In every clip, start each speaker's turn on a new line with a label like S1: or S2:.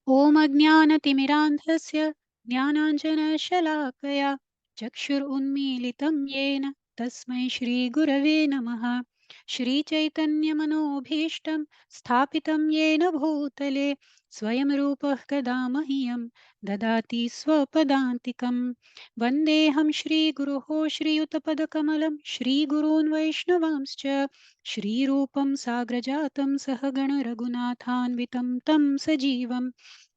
S1: ॐ अज्ञानतिमिरान्धस्य ज्ञानाञ्जनशलाकया चक्षुरुन्मीलितं येन तस्मै श्रीगुरवे नमः। श्रीचैतन्यमनोभीष्टं स्थापितं येन भूतले स्वयं रूपः कदा मह्यं ददाति स्वपदान्तिकं। वन्देऽहं श्रीगुरोः श्रीयुतपदकमलं श्रीगुरून् वैष्णवांश्च श्रीरूपं साग्रजातं सहगण रघुनाथान्वितं तं सजीवम्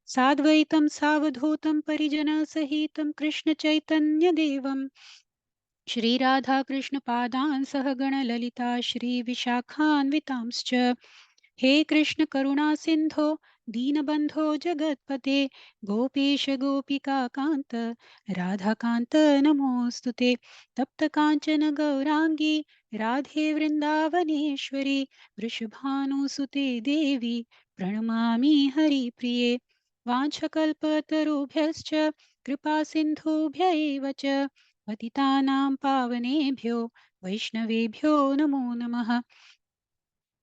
S1: साद्वैतं सावधूतं परिजनसहितं कृष्णचैतन्यदेवं श्रीराधाकृष्णपादान् सहगणललिता श्रीविशाखान्वितांश्च। हे कृष्ण करुणा सिन्धो दीनबन्धो जगत्पते गोपेश गोपिकान्त राधाकान्त नमोऽस्तु ते। तप्तकाञ्चन गौराङ्गी राधे वृन्दावनेश्वरी वृषभानुसुते देवी प्रणमामि हरिप्रिये। वाञ्छकल्पतरुभ्यश्च कृपासिन्धुभ्य एव च पतितानां पावनेभ्यो वैष्णवेभ्यो नमो नमः।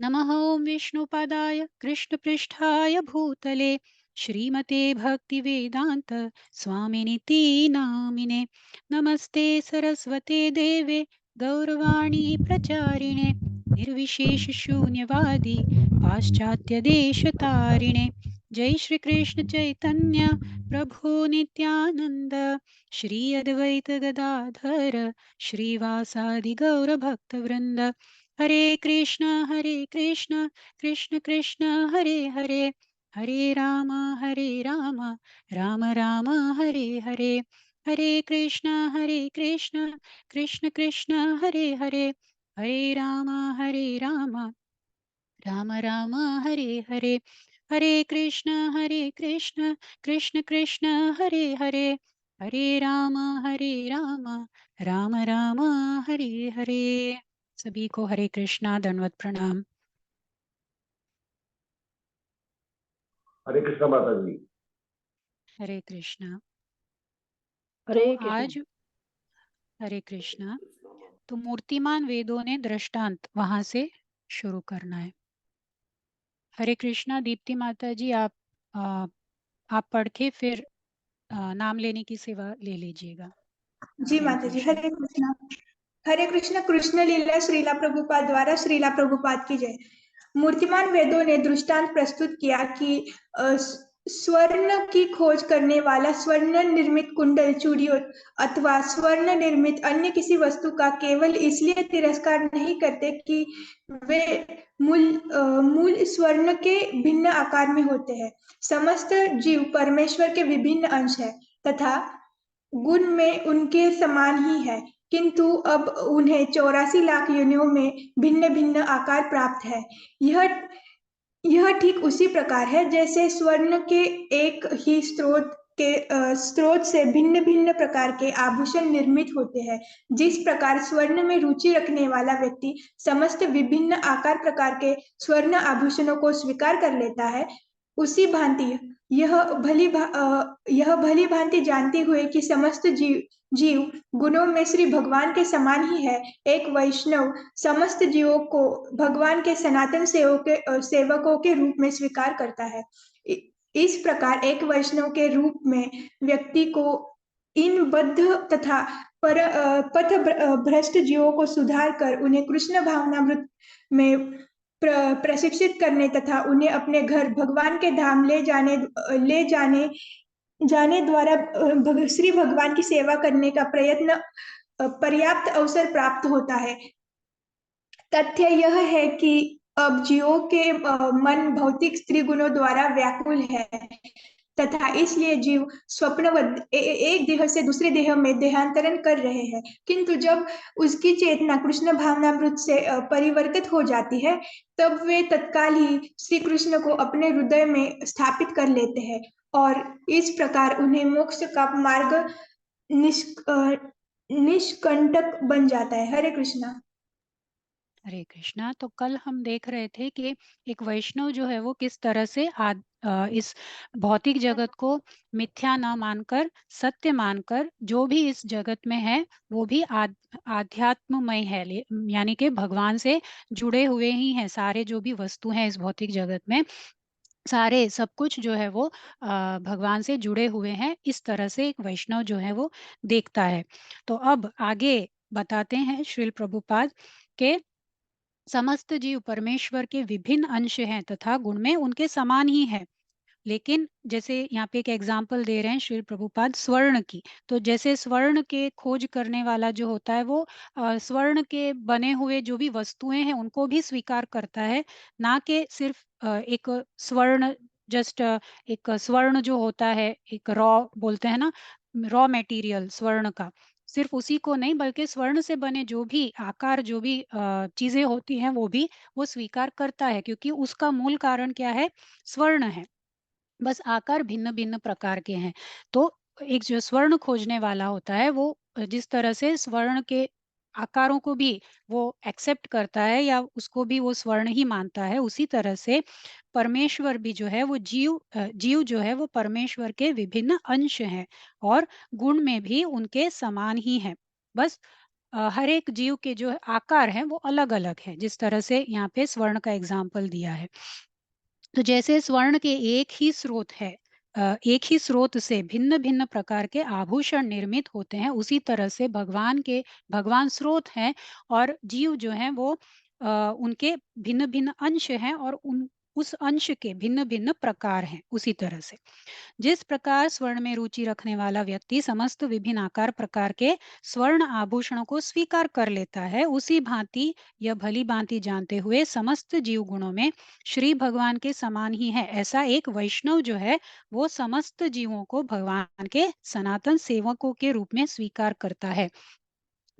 S1: नमः ॐ विष्णुपादाय कृष्णपृष्ठाय भूतले श्रीमते भक्तिवेदान्त स्वामिनिति नामिने। नमस्ते सरस्वते देवे गौरवाणी प्रचारिणे निर्विशेषशून्यवादी पाश्चात्यदेशतारिणे। जय श्री कृष्ण चैतन्य प्रभु नित्यानंद श्री अद्वैत गदाधर श्रीवासादि गौर भक्तवृंद। हरे कृष्ण कृष्ण कृष्ण हरे हरे हरे राम राम राम हरे हरे। हरे कृष्ण कृष्ण कृष्ण हरे हरे हरे राम राम राम हरे हरे। हरे कृष्ण कृष्ण कृष्ण हरे हरे हरे राम राम राम हरे हरे। सभी को हरे कृष्णा दंडवत प्रणाम।
S2: हरे कृष्णा माता जी।
S1: हरे कृष्णा।
S3: हरे
S1: तो
S3: कृष्ण।
S1: आज हरे कृष्णा, तो मूर्तिमान वेदों ने दृष्टांत वहां से शुरू करना है। हरे कृष्णा। दीप्ति माता जी आप पढ़ के फिर नाम लेने की सेवा ले लीजिएगा।
S4: जी माता जी। हरे कृष्ण। कृष्ण लीला श्रीला प्रभुपाद द्वारा श्रीला प्रभुपाद की जय। मूर्तिमान वेदों ने दृष्टांत प्रस्तुत किया कि स्वर्ण की खोज करने वाला स्वर्ण निर्मित कुंडल चूड़ियों अथवा स्वर्ण निर्मित अन्य किसी वस्तु का केवल इसलिए तिरस्कार नहीं करते कि वे मूल स्वर्ण के भिन्न आकार में होते हैं। समस्त जीव परमेश्वर के विभिन्न अंश है तथा गुण में उनके समान ही है, किंतु अब उन्हें 84 लाख योनियों में भिन्न भिन्न आकार प्राप्त है। यह ठीक उसी प्रकार है जैसे स्वर्ण के एक ही स्रोत से भिन्न भिन्न प्रकार के आभूषण निर्मित होते हैं। जिस प्रकार स्वर्ण में रुचि रखने वाला व्यक्ति समस्त विभिन्न आकार प्रकार के स्वर्ण आभूषणों को स्वीकार कर लेता है, उसी भांति यह भली भांति जानते हुए कि समस्त जीव गुणों में श्री भगवान के समान ही है, एक वैष्णव समस्त जीवों को भगवान के सनातन सेवकों के रूप में स्वीकार करता है। इस प्रकार एक वैष्णव के रूप में व्यक्ति को इन बद्ध तथा पथ भ्रष्ट जीवों को सुधार कर उन्हें कृष्ण भावनामृत में प्रशिक्षित करने तथा उन्हें अपने घर भगवान के धाम ले जाने द्वारा श्री भगवान की सेवा करने का प्रयत्न पर्याप्त अवसर प्राप्त होता है। तथ्य यह है कि अब जीवों के मन भौतिक स्त्री गुणों द्वारा व्याकुल है तथा इसलिए जीव स्वप्नवद एक देह से दूसरे देह में देहांतरण कर रहे हैं, किंतु जब उसकी चेतना कृष्ण भावनामृत से परिवर्तित हो जाती है, तब वे तत्काल ही श्री कृष्ण को अपने हृदय में स्थापित कर लेते हैं और इस प्रकार उन्हें मोक्ष का मार्ग निष्कंटक बन जाता है। हरे कृष्णा।
S1: हरे कृष्णा। तो कल हम देख रहे थे कि एक वैष्णव जो है वो किस तरह से इस भौतिक जगत को मिथ्या ना मानकर सत्य मानकर जो भी इस जगत में है वो भी आध्यात्ममय है, यानी कि भगवान से जुड़े हुए ही हैं सारे जो भी वस्तु हैं इस भौतिक जगत में। सारे सब कुछ जो है वो भगवान से जुड़े हुए हैं, इस तरह से एक वैष्णव जो है वो देखता है। तो अब आगे बताते हैं श्रील प्रभुपाद के समस्त जीव परमेश्वर के विभिन्न अंश हैं तथा गुण में उनके समान ही है। लेकिन जैसे यहाँ पे एक एग्जाम्पल दे रहे हैं श्री प्रभुपाद स्वर्ण की। तो जैसे स्वर्ण के खोज करने वाला जो होता है वो स्वर्ण के बने हुए जो भी वस्तुएं हैं उनको भी स्वीकार करता है, ना कि सिर्फ एक स्वर्ण जस्ट एक स्वर्ण जो होता है एक रॉ बोलते हैं ना, रॉ मटेरियल स्वर्ण का, सिर्फ उसी को नहीं बल्कि स्वर्ण से बने जो भी आकार जो भी चीजें होती हैं वो भी वो स्वीकार करता है, क्योंकि उसका मूल कारण क्या है, स्वर्ण है। बस आकार भिन्न-भिन्न प्रकार के हैं। तो एक जो स्वर्ण खोजने वाला होता है वो जिस तरह से स्वर्ण के आकारों को भी वो एक्सेप्ट करता है या उसको भी वो स्वर्ण ही मानता है, उसी तरह से परमेश्वर भी जो है वो जीव जो है वो परमेश्वर के विभिन्न अंश हैं और गुण में भी उनके समान ही हैं। बस हर एक जीव के जो आकार हैं वो अलग-अलग हैं, जिस तरह से यहाँ पे स्वर्ण का एग्जाम्पल दिया है। तो जैसे स्वर्ण के एक ही स्रोत से भिन्न-भिन्न प्रकार के आभूषण निर्मित होते हैं, उसी तरह से भगवान स्रोत हैं और जीव जो हैं वो उनके भिन्न-भिन्न अंश हैं और उन उस अंश के भिन्न-भिन्न प्रकार हैं, उसी तरह से। जिस प्रकार स्वर्ण में रुचि रखने वाला व्यक्ति समस्त विभिन्न आकार प्रकार के स्वर्ण आभूषणों को स्वीकार कर लेता है, उसी भांति यह भली भांति जानते हुए समस्त जीव गुणों में श्री भगवान के समान ही है। ऐसा एक वैष्णव जो है वो समस्त जीवों को भगवान के सनातन सेवकों के रूप में स्वीकार करता है।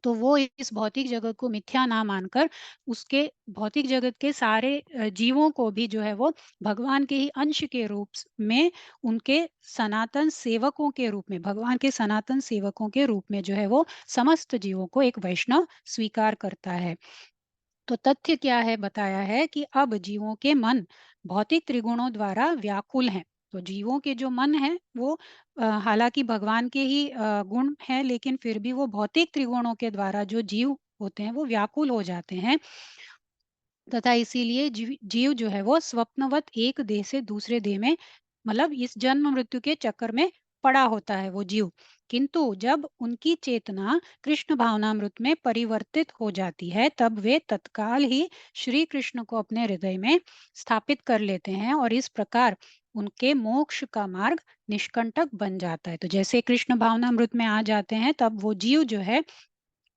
S1: तो वो इस भौतिक जगत को मिथ्या ना मानकर उसके भौतिक जगत के सारे जीवों को भी जो है वो भगवान के ही अंश के में उनके सनातन सेवकों के रूप में भगवान के सनातन सेवकों के रूप में जो है वो समस्त जीवों को एक वैष्णव स्वीकार करता है। तो तथ्य क्या है, बताया है कि अब जीवों के मन भौतिक त्रिगुणों द्वारा व्याकुल हैं। तो जीवों के जो मन है वो हालांकि भगवान के ही गुण है, लेकिन फिर भी वो भौतिक त्रिगुणों के द्वारा जो जीव होते हैं वो व्याकुल हो जाते हैं तथा इसीलिए जीव जो है वो स्वप्नवत एक देह से दूसरे देह में मतलब इस जन्म मृत्यु के चक्कर में पड़ा होता है वो जीव। किंतु जब उनकी चेतना कृष्ण भावनामृत में परिवर्तित हो जाती है तब वे तत्काल ही श्री कृष्ण को अपने हृदय में स्थापित कर लेते हैं और इस प्रकार उनके मोक्ष का मार्ग निष्कंटक बन जाता है। तो जैसे कृष्ण भावनामृत में आ जाते हैं तब वो जीव जो है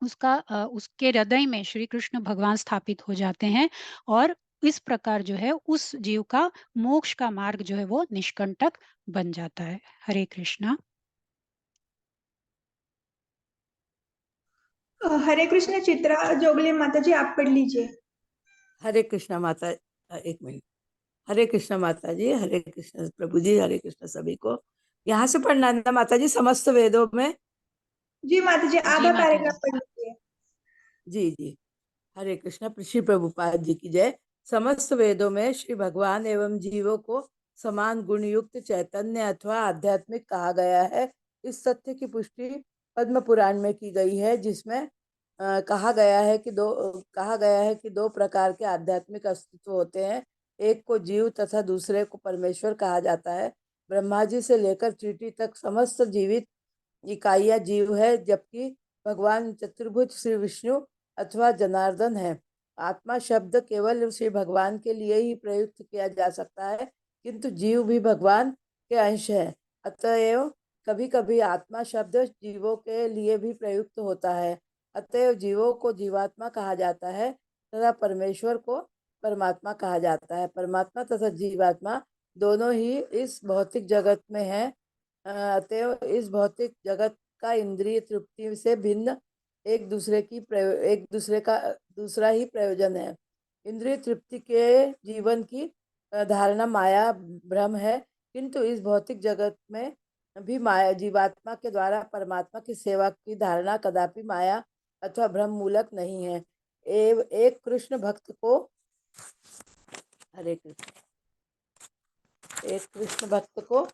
S1: उसके हृदय में श्री कृष्ण भगवान स्थापित हो जाते हैं और इस प्रकार जो है उस जीव का मोक्ष का मार्ग जो है वो निष्कंटक बन जाता है। हरे कृष्णा।
S4: हरे कृष्ण। चित्रा जोगले माता जी, आप पढ़ लीजिए।
S3: हरे कृष्णा माता, एक मिनट। हरे कृष्णा माता जी, हरे कृष्णा प्रभु जी, हरे कृष्णा सभी को। यहाँ से पढ़ना है ना माता जी, समस्त वेदों में?
S4: जी माता जी,
S1: जी
S4: आधा
S1: माता
S4: पैराग्राफ
S1: जी।
S4: पढ़ लीजिए।
S3: जी जी। हरे कृष्णा। श्री प्रभुपाद जी की जय। समस्त वेदों में श्री भगवान एवं जीवों को समान गुण युक्त चैतन्य अथवा आध्यात्मिक कहा गया है। इस सत्य की पुष्टि पद्म पुराण में की गई है, जिसमें कहा गया है कि दो प्रकार के आध्यात्मिक अस्तित्व होते हैं। एक को जीव तथा दूसरे को परमेश्वर कहा जाता है। ब्रह्मा जी से लेकर चींटी तक समस्त जीवित इकाइयां जीव है, जबकि भगवान चतुर्भुज श्री विष्णु अथवा जनार्दन है। आत्मा शब्द केवल श्री भगवान के लिए ही प्रयुक्त किया जा सकता है, किंतु जीव भी भगवान के अंश है। अतएव कभी कभी आत्मा शब्द जीवों के लिए भी प्रयुक्त होता है। अतएव जीवों को जीवात्मा कहा जाता है तथा परमेश्वर को परमात्मा कहा जाता है। परमात्मा तथा जीवात्मा दोनों ही इस भौतिक जगत में है। अतएव इस भौतिक जगत का इंद्रिय तृप्ति से भिन्न एक दूसरे का दूसरा ही प्रयोजन है। इंद्रिय तृप्ति के जीवन की धारणा माया भ्रम है, किंतु इस भौतिक जगत में भी माया जीवात्मा के द्वारा परमात्मा की सेवा की धारणा कदापि माया अथवा भ्रम मूलक नहीं है। एक कृष्ण भक्त को हरे कृष्ण एक कृष्ण भक्त को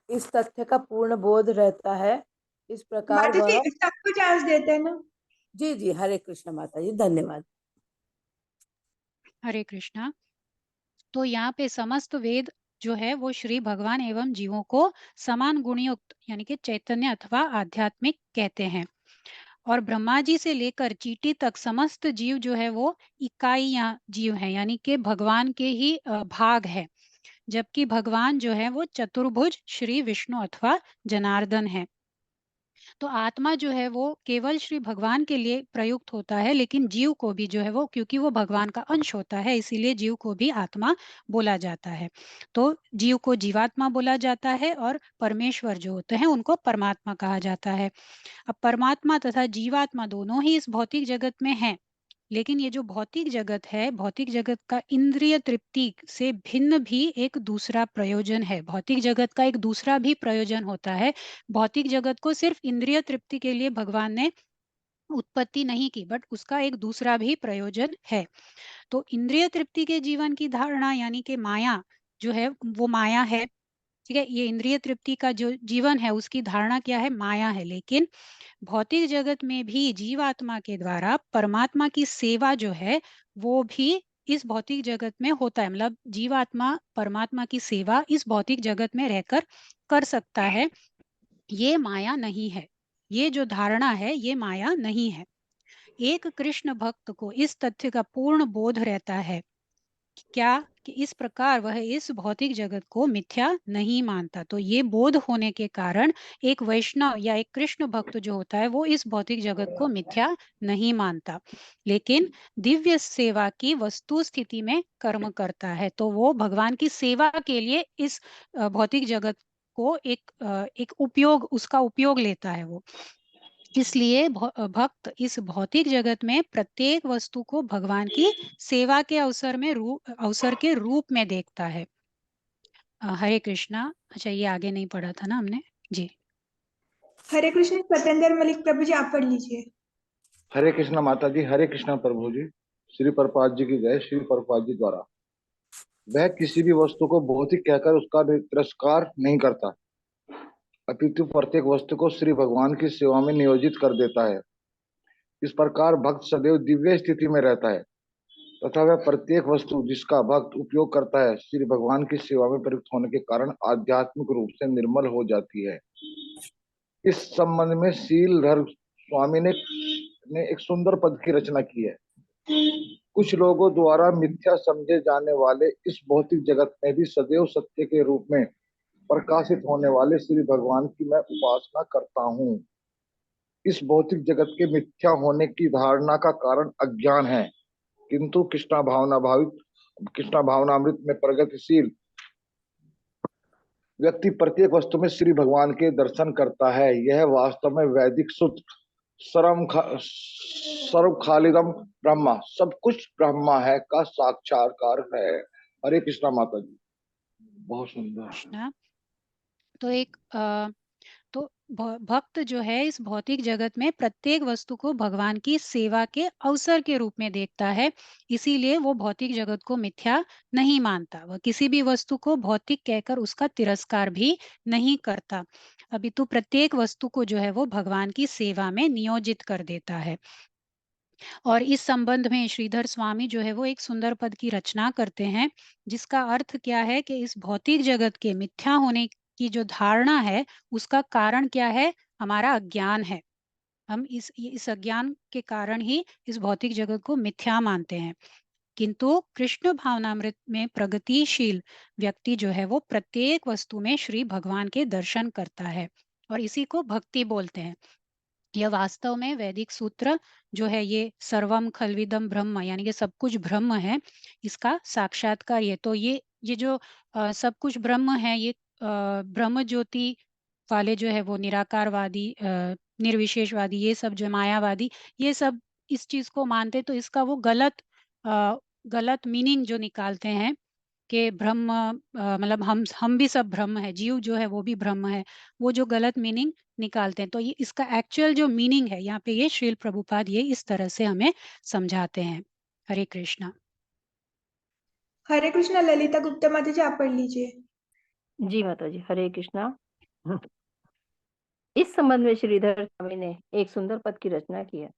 S3: इस तथ्य का पूर्ण बोध रहता है। इस प्रकार
S4: माता जी,
S3: वह
S4: सबको चांस देते हैं ना।
S3: जी जी, हरे कृष्ण माता जी, धन्यवाद।
S1: हरे कृष्णा। तो यहाँ पे समस्त वेद जो है वो श्री भगवान एवं जीवों को समान गुणयुक्त यानी कि चैतन्य अथवा आध्यात्मिक कहते हैं। और ब्रह्मा जी से लेकर चींटी तक समस्त जीव जो है वो इकाई या जीव है, यानी कि भगवान के ही भाग है। जबकि भगवान जो है वो चतुर्भुज श्री विष्णु अथवा जनार्दन है। तो आत्मा जो है वो केवल श्री भगवान के लिए प्रयुक्त होता है, लेकिन जीव को भी जो है वो, क्योंकि वो भगवान का अंश होता है, इसीलिए जीव को भी आत्मा बोला जाता है। तो जीव को जीवात्मा बोला जाता है और परमेश्वर जो होते हैं उनको परमात्मा कहा जाता है। अब परमात्मा तथा जीवात्मा दोनों ही इस भौतिक जगत में हैं, लेकिन ये जो भौतिक जगत है, भौतिक जगत का इंद्रिय तृप्ति से भिन्न भी एक दूसरा प्रयोजन है। भौतिक जगत का एक दूसरा भी प्रयोजन होता है। भौतिक जगत को सिर्फ इंद्रिय तृप्ति के लिए भगवान ने उत्पत्ति नहीं की, बट उसका एक दूसरा भी प्रयोजन है। तो इंद्रिय तृप्ति के जीवन की धारणा यानी कि माया जो है वो माया है। ठीक है, ये इंद्रिय तृप्ति का जो जीवन है उसकी धारणा क्या है? माया है। लेकिन भौतिक जगत में भी जीवात्मा के द्वारा परमात्मा की सेवा जो है वो भी इस भौतिक जगत में होता है। मतलब जीवात्मा परमात्मा की सेवा इस भौतिक जगत में रहकर कर सकता है। ये माया नहीं है। ये जो धारणा है ये माया नहीं है। एक कृष्ण भक्त को इस तथ्य का पूर्ण बोध रहता है क्या कि इस प्रकार वह इस भौतिक जगत को मिथ्या नहीं मानता। तो ये बोध होने के कारण एक वैष्णव या एक कृष्ण भक्त जो होता है वो इस भौतिक जगत को मिथ्या नहीं मानता, लेकिन दिव्य सेवा की वस्तु स्थिति में कर्म करता है। तो वो भगवान की सेवा के लिए इस भौतिक जगत को एक उपयोग, उसका उपयोग लेता है वो। इसलिए भक्त इस भौतिक जगत में प्रत्येक वस्तु को भगवान की सेवा के अवसर के रूप में देखता है। हरे कृष्णा। अच्छा, ये आगे नहीं पढ़ा था ना हमने जी।
S4: हरे कृष्ण सत्येंद्र मलिक प्रभु जी, आप पढ़ लीजिए।
S2: हरे कृष्णा माता जी, हरे कृष्णा प्रभु जी। श्री प्रभुपाद जी की जय। श्री प्रभुपाद जी द्वारा वह किसी भी वस्तु को भौतिक कहकर उसका तिरस्कार नहीं करता, अपितु प्रत्येक वस्तु को श्री भगवान की सेवा में नियोजित कर देता है। इस प्रकार भक्त सदैव दिव्य स्थिति में रहता है तथा वह प्रत्येक वस्तु जिसका भक्त उपयोग करता है श्री भगवान की सेवा में प्रयुक्त होने के कारण आध्यात्मिक रूप से निर्मल हो जाती है। इस संबंध में शीलधर स्वामी ने एक सुंदर पद की रचना की है। कुछ लोगों द्वारा मिथ्या समझे जाने वाले इस भौतिक जगत में भी सदैव सत्य के रूप में प्रकाशित होने वाले श्री भगवान की मैं उपासना करता हूँ। इस भौतिक जगत के मिथ्या होने की धारणा का कारण अज्ञान है, किंतु कृष्णा भावनामृत में प्रगतिशील व्यक्ति प्रत्येक वस्तु में श्री भगवान के दर्शन करता है। यह वास्तव में वैदिक सूत्र सर्व खालिदम ब्रह्मा, सब कुछ ब्रह्मा है का साक्षात्कार है। हरे कृष्णा माता जी। बहुत सुंदर।
S1: कृष्णा। तो भक्त जो है इस भौतिक जगत में प्रत्येक वस्तु को भगवान की सेवा के अवसर के रूप में देखता है, इसीलिए वो भौतिक जगत को मिथ्या नहीं मानता। वह किसी भी वस्तु को भौतिक कहकर उसका तिरस्कार भी नहीं करता, अपितु प्रत्येक वस्तु को जो है वो भगवान की सेवा में नियोजित कर देता है। और इस संबंध में श्रीधर स्वामी जो है वो एक सुंदर पद की रचना करते हैं, जिसका अर्थ क्या है कि इस भौतिक जगत के मिथ्या होने की जो धारणा है उसका कारण क्या है? हमारा अज्ञान है। हम इस अज्ञान के कारण ही इस भौतिक जगत को मिथ्या मानते हैं। किंतु कृष्ण भावनामृत में प्रगतिशील व्यक्ति जो है वो प्रत्येक वस्तु में श्री भगवान के दर्शन करता है, और इसी को भक्ति बोलते हैं। यह वास्तव में वैदिक सूत्र जो है ये सर्वम खलविदम ब्रह्म यानी कि सब कुछ ब्रह्म है, इसका साक्षात्कार। ये तो ये जो सब कुछ ब्रह्म है, ये ब्रह्म ज्योति वाले जो है वो निराकारवादी, निर्विशेषवादी, ये सब जो मायावादी, ये सब इस चीज को मानते, तो इसका वो गलत मीनिंग जो निकालते हैं कि ब्रह्म मतलब हम भी सब ब्रह्म है, जीव जो है वो भी ब्रह्म है, वो जो गलत मीनिंग निकालते हैं। तो ये इसका एक्चुअल जो मीनिंग है यहाँ पे ये श्रील प्रभुपाद ये इस तरह से हमें समझाते हैं। हरे कृष्णा।
S4: हरे कृष्णा ललिता गुप्ता माता जी, आप पढ़ लीजिए।
S5: जी माता जी, हरे कृष्णा। इस संबंध में श्रीधर स्वामी ने एक सुंदर पद की रचना की है।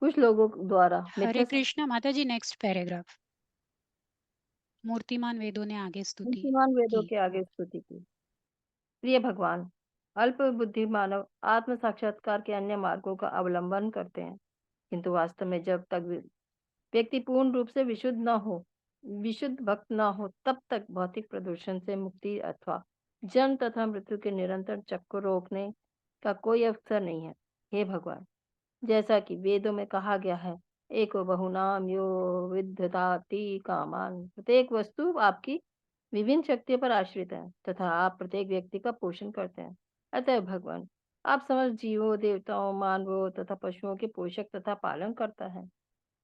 S5: कुछ लोगों द्वारा
S1: हरे कृष्णा माता जी, नेक्स्ट पैराग्राफ। मूर्तिमान वेदों ने आगे स्तुति
S5: मूर्तिमान वेदों
S1: की।
S5: के आगे स्तुति की। प्रिय भगवान, अल्प बुद्धि मानव आत्म साक्षात्कार के अन्य मार्गों का अवलंबन करते हैं, किंतु वास्तव में जब तक व्यक्ति पूर्ण रूप से विशुद्ध भक्त न हो, तब तक भौतिक प्रदूषण से मुक्ति अथवा जन्म तथा मृत्यु के निरंतर चक्र को रोकने का कोई अवसर नहीं है। हे भगवान, जैसा कि वेदों में कहा गया है, एको बहुनाम यो विदधाति कामान, प्रत्येक वस्तु आपकी विभिन्न शक्तियों पर आश्रित है तथा आप प्रत्येक व्यक्ति का पोषण करते हैं। अतः भगवान, आप समस्त जीवों, देवताओं, मानवों तथा पशुओं के पोषक तथा पालन करता है।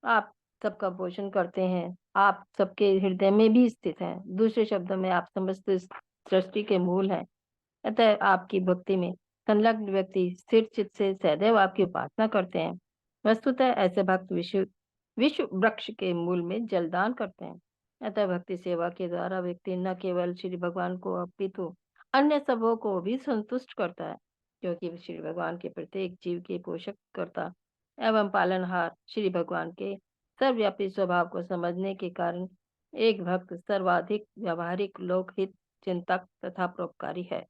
S5: आप सबका पोषण करते हैं, आप सबके हृदय में भी स्थित हैं। दूसरे शब्दों में आप समस्त सृष्टि के मूल हैं। अतः आपकी भक्ति में संलग्न व्यक्ति स्थिर चित्त से सदैव आपकी उपासना करते हैं। वस्तुतः ऐसे भक्त विश्व विश्व वृक्ष के मूल में जलदान करते हैं। अतः भक्ति सेवा के द्वारा व्यक्ति न केवल श्री भगवान को अपितु अन्य सबों को भी संतुष्ट करता है, क्योंकि श्री भगवान के प्रत्येक जीव के पोषक करता एवं पालनहार श्री भगवान के सर्वव्यापी स्वभाव को समझने के कारण एक भक्त सर्वाधिक व्यावहारिक लोकहित चिंतक तथा परोपकारी है।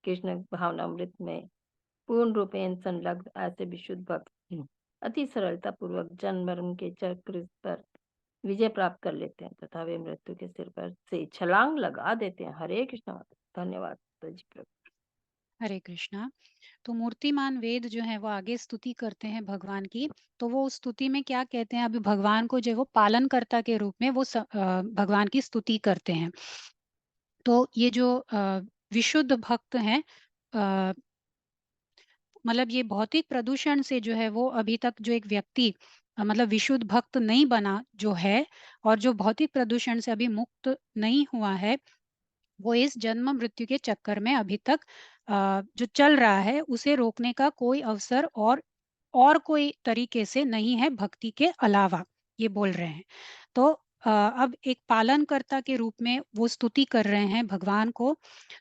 S5: कृष्ण भावनामृत में पूर्ण रूपेण संलग्न ऐसे विशुद्ध भक्त अति सरलता पूर्वक जन्म मरण के चक्र पर विजय प्राप्त कर लेते हैं तथा वे मृत्यु के सिर पर से छलांग लगा देते हैं। हरे कृष्ण माता। धन्यवाद जी प्रभु।
S1: हरे कृष्णा। तो मूर्तिमान वेद जो है वो आगे स्तुति करते हैं भगवान की। तो वो उस स्तुति में क्या कहते हैं, अभी भगवान को जो है वो पालनकर्ता के रूप में वो भगवान की स्तुति करते हैं। तो ये जो विशुद्ध भक्त हैं, मतलब ये भौतिक प्रदूषण से जो है वो अभी तक जो एक व्यक्ति मतलब विशुद्ध भक्त नहीं बना जो है, और जो भौतिक प्रदूषण से अभी मुक्त नहीं हुआ है, वो इस जन्म मृत्यु के चक्कर में अभी तक जो चल रहा है उसे रोकने का कोई अवसर और कोई तरीके से नहीं है भक्ति के अलावा, ये बोल रहे हैं। तो अब एक पालनकर्ता के रूप में वो स्तुति कर रहे हैं भगवान को।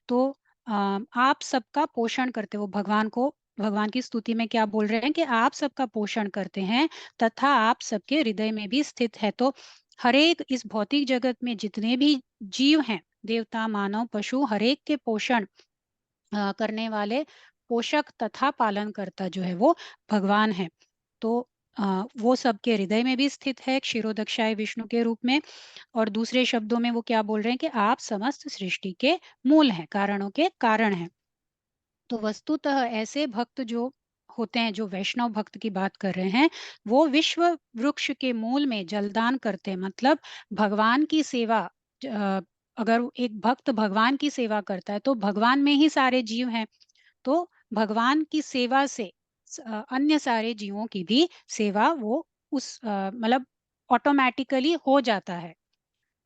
S1: तो आप सबका पोषण करते, वो भगवान को भगवान की स्तुति में क्या बोल रहे हैं कि आप सबका पोषण करते हैं तथा आप सबके हृदय में भी स्थित है। तो हरेक इस भौतिक जगत में जितने भी जीव हैं, देवता, मानव, पशु, हरेक के पोषण करने वाले पोषक तथा पालनकर्ता जो है वो भगवान है। तो वो सबके हृदय में भी स्थित है क्षीरोदक्षाय विष्णु के रूप में। और दूसरे शब्दों में वो क्या बोल रहे हैं कि आप समस्त सृष्टि के मूल हैं, कारणों के कारण हैं। तो वस्तुतः ऐसे भक्त जो होते हैं, जो वैष्णव भक्त की बात कर रहे हैं, वो विश्व वृक्ष के मूल में जलदान करते हैं। मतलब भगवान की सेवा, अगर एक भक्त भगवान की सेवा करता है तो भगवान में ही सारे जीव हैं। तो भगवान की सेवा से अन्य सारे जीवों की भी सेवा वो उस मतलब ऑटोमेटिकली हो जाता है।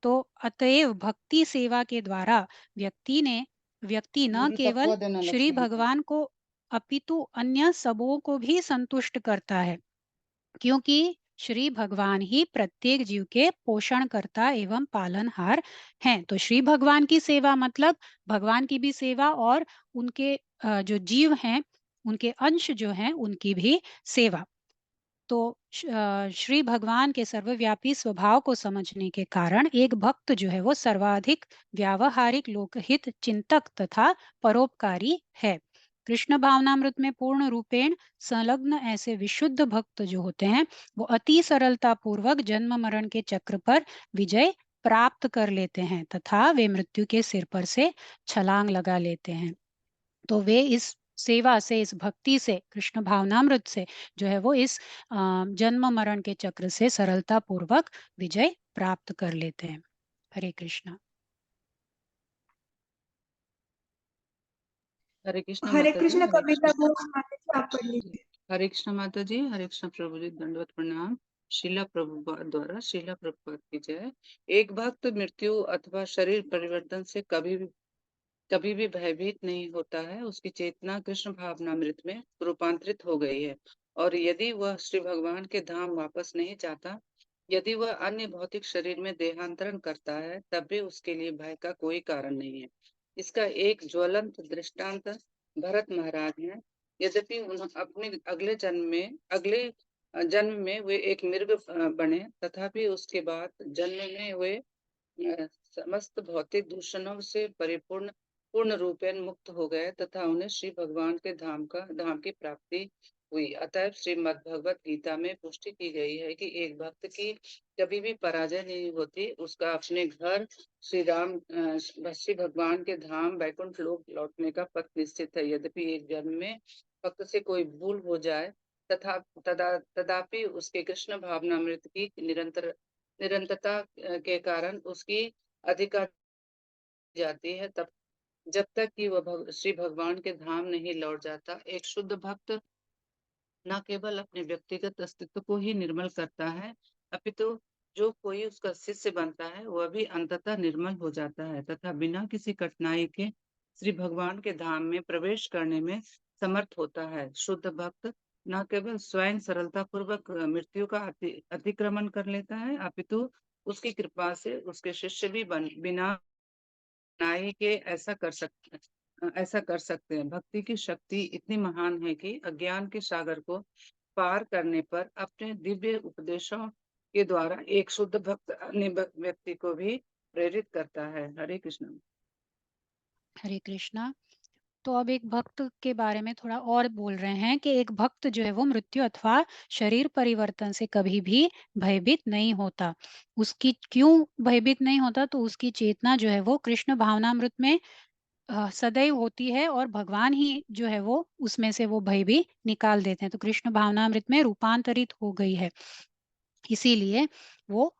S1: तो अतएव भक्ति सेवा के द्वारा व्यक्ति न केवल श्री भगवान को अपितु अन्य सबों को भी संतुष्ट करता है, क्योंकि श्री भगवान ही प्रत्येक जीव के पोषण करता एवं पालनहार हैं। तो श्री भगवान की सेवा मतलब भगवान की भी सेवा, और उनके जो जीव हैं, उनके अंश जो हैं, उनकी भी सेवा। तो श्री भगवान के सर्वव्यापी स्वभाव को समझने के कारण एक भक्त जो है वो सर्वाधिक व्यावहारिक लोकहित चिंतक तथा परोपकारी है। कृष्ण भावनामृत में पूर्ण रूपेण संलग्न ऐसे विशुद्ध भक्त जो होते हैं वो अति सरलता पूर्वक जन्म मरण के चक्र पर विजय प्राप्त कर लेते हैं तथा वे मृत्यु के सिर पर से छलांग लगा लेते हैं। तो वे इस सेवा से, इस भक्ति से, कृष्ण भावनामृत से जो है वो इस जन्म मरण के चक्र से सरलता पूर्वक विजय प्राप्त कर लेते हैं। हरे कृष्णा।
S6: हरे कृष्णा
S4: हरे
S6: माता जी।
S4: कृष्ण
S6: हरे
S4: कविता
S6: कृष्णा।
S4: घोष माता जी, आप पढ़ लीजिए।
S6: हरे कृष्णा माता जी। हरे कृष्णा प्रभु जी, दंडवत प्रणाम। शीला प्रभुपाद द्वारा शीला प्रभुपाद की जय। एक भक्त मृत्यु अथवा शरीर परिवर्तन से कभी भी भयभीत नहीं होता है। उसकी चेतना कृष्ण भावनामृत में रूपांतरित हो गई है, और यदि वह श्री भगवान के धाम वापस नहीं चाहता, यदि वह अन्य भौतिक शरीर में देहांतरण करता है, तब भी उसके लिए भय का कोई कारण नहीं है। इसका एक ज्वलंत दृष्टांत भरत महाराज है। यद्यपि उन्होंने अपने अगले जन्म में वे एक मृग बने, तथापि उसके बाद जन्म में वे समस्त भौतिक दूषणों से परिपूर्ण पूर्ण रूपेण मुक्त हो गए तथा उन्हें श्री भगवान के धाम की प्राप्ति हुई। अतएव श्रीमद् भगवत गीता में पुष्टि की गई है कि एक भक्त की कभी भी पराजय नहीं होती। उसका अपने घर श्री भगवान के धाम बैकुंठ लोक लौटने का पथ निश्चित है। यद्यपि एक जन्म में भक्त से कोई भूल हो जाए तथापि उसके कृष्ण भावनामृत की निरंतरता के कारण उसकी अधिका जाती है, तब जब तक कि वह श्री भगवान के धाम नहीं लौट जाता। एक शुद्ध भक्त न केवल अपने व्यक्तिगत अस्तित्व को ही निर्मल करता है, अपितु जो कोई उसका शिष्य बनता है वह भी अंततः निर्मल हो जाता है तथा बिना किसी कठिनाई के श्री भगवान के धाम में प्रवेश करने में समर्थ होता है। शुद्ध भक्त न केवल स्वयं सरलता पूर्वक मृत्यु का अतिक्रमण कर लेता है, अपितु उसकी कृपा से उसके शिष्य भी बिना कठिनाई के ऐसा कर सकते हैं। भक्ति की शक्ति इतनी महान है कि अज्ञान के सागर को पार करने पर अपने दिव्य उपदेशों के द्वारा एक शुद्ध भक्त अन्य व्यक्ति को भी प्रेरित करता है। हरे कृष्ण।
S1: हरे कृष्णा। तो अब एक भक्त के बारे में थोड़ा और बोल रहे हैं कि एक भक्त जो है वो मृत्यु अथवा शरीर परिवर्तन से कभी भी भयभीत नहीं होता। उसकी क्यों भयभीत नहीं होता? तो उसकी चेतना जो है वो कृष्ण भावनामृत में सदैव होती है और भगवान ही जो है वो उसमें से वो भय भी निकाल देते हैं। तो कृष्ण भावनामृत में रूपांतरित हो गई है, इसीलिए वो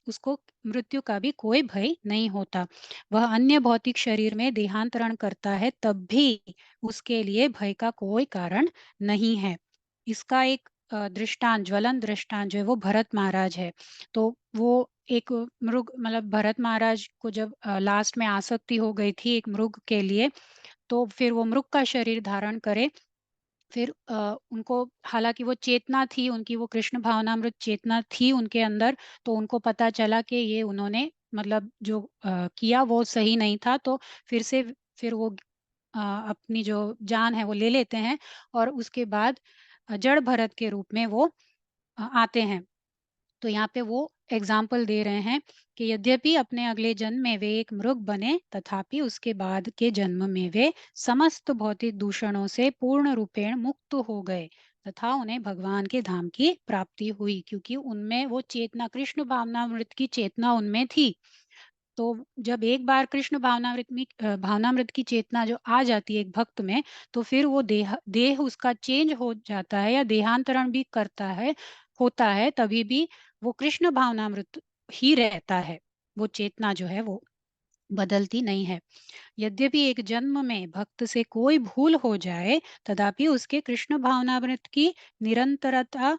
S1: उसको मृत्यु का भी कोई भय नहीं होता। वह अन्य भौतिक शरीर में देहांतरण करता है तब भी उसके लिए भय का कोई कारण नहीं है। इसका एक दृष्टांत, ज्वलन दृष्टांत जो है वो भरत महाराज है। तो वो एक मृग, मतलब भरत महाराज को जब लास्ट में आसक्ति हो गई थी एक मृग के लिए, तो फिर वो मृग का शरीर धारण करे। फिर उनको, हालांकि वो चेतना थी उनकी, वो कृष्ण भावनामृत चेतना थी उनके अंदर, तो उनको पता चला कि ये उन्होंने मतलब जो किया वो सही नहीं था। तो फिर वो अपनी जो जान है वो ले लेते हैं और उसके बाद जड़ भरत के रूप में वो आते हैं। तो यहाँ पे वो एग्जाम्पल दे रहे हैं कि यद्यपि अपने अगले जन्म में वे एक मृग बने तथापि उसके बाद के जन्म में वे समस्त भौतिक दूषणों से पूर्ण रूपेण मुक्त हो गए तथा उन्हें भगवान के धाम की प्राप्ति हुई, क्योंकि उनमें वो चेतना, कृष्ण भावनामृत की चेतना उनमें थी। तो जब एक बार कृष्ण भावनामृत की चेतना जो आ जाती है एक भक्त में, तो फिर वो देह उसका चेंज हो जाता है या देहांतरण भी होता है, तभी भी वो कृष्ण भावनामृत ही रहता है। वो चेतना जो है वो बदलती नहीं है। यद्यपि एक जन्म में भक्त से कोई भूल हो जाए तथापि उसके कृष्ण भावनामृत की निरंतरता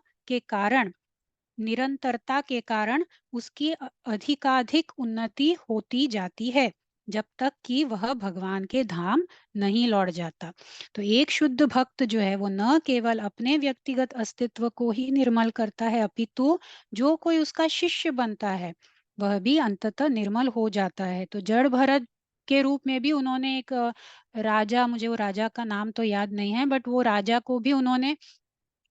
S1: के कारण उसकी अधिकाधिक उन्नति होती जाती है जब तक कि वह भगवान के धाम नहीं लौट जाता। तो एक शुद्ध भक्त जो है वो न केवल अपने व्यक्तिगत अस्तित्व को ही निर्मल करता है, अपितु जो कोई उसका शिष्य बनता है वह भी अंततः निर्मल हो जाता है। तो जड़ भरत के रूप में भी उन्होंने एक राजा, मुझे वो राजा का नाम तो याद नहीं है, बट वो राजा को भी उन्होंने